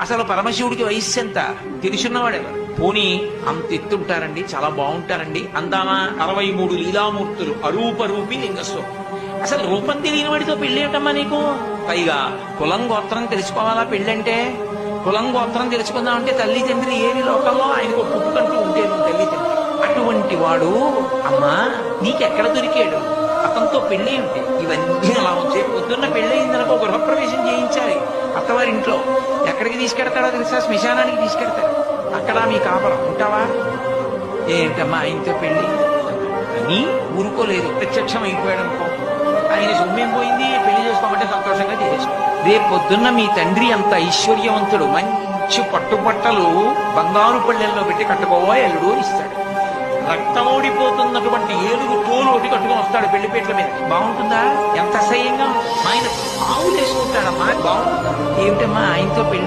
అసలు పరమశివుడికి వయస్సు ఎంత తెలుసున్నవాడెవరు? పోనీ అంత ఎత్తుంటారండి, చాలా బాగుంటారండి అందామా? 63 లీలామూర్తులు, అరూప రూపి లింగస్వరూపం. అసలు రూపం తెలియని వాడితో పెళ్లి ఏమిటమ్మా నీకు? పైగా కులం గోత్రం తెలుసుకోవాలా పెళ్ళంటే? కులం గోత్రం తెలుసుకుందామంటే తల్లి తండ్రి ఏది లోకంలో ఆయనకు పుట్టుకంటూ ఉంటే తల్లి తండ్రి. అటువంటి వాడు అమ్మా నీకెక్కడ దొరికాడు? అతనితో పెళ్లి ఏమిటి? ఇవన్నీ అలా వచ్చే పొద్దున్న పెళ్లి అయిందనుకో గృహప్రవేశం చేయించాలి అత్తవారింట్లో. ఎక్కడికి తీసుకెడతాడో తెలుసా? శ్మశానానికి తీసుకెడతాడు. అక్కడ మీ కాపరం ఉంటావా? ఏంటమ్మా ఆయనతో పెళ్లి అని ఊరుకోలేదు. ప్రత్యక్షం అయిపోయాడు అనుకో, ఆయన సొమ్మేం పోయింది, పెళ్లి చేసుకోమంటే సంతోషంగా చేసేసుకో. రేపు పొద్దున్న మీ తండ్రి అంత ఐశ్వర్యవంతుడు, మంచి పట్టుబట్టలు బంగారు పళ్ళెల్లో పెట్టి కట్టుకోవా ఎల్లుడు ఇస్తాడు. రక్తం ఓడిపోతున్నటువంటి ఏలుగు తోలు ఒకటి కట్టుకొని వస్తాడు పెళ్లిపేట్ల మీద. బాగుంటుందా? ఎంత అసహ్యంగా ఆయన ఆవులు వేసుకుంటాడమ్మా. బాగుంటుందా? ఏమిటమ్మా ఆయనతో పెళ్లి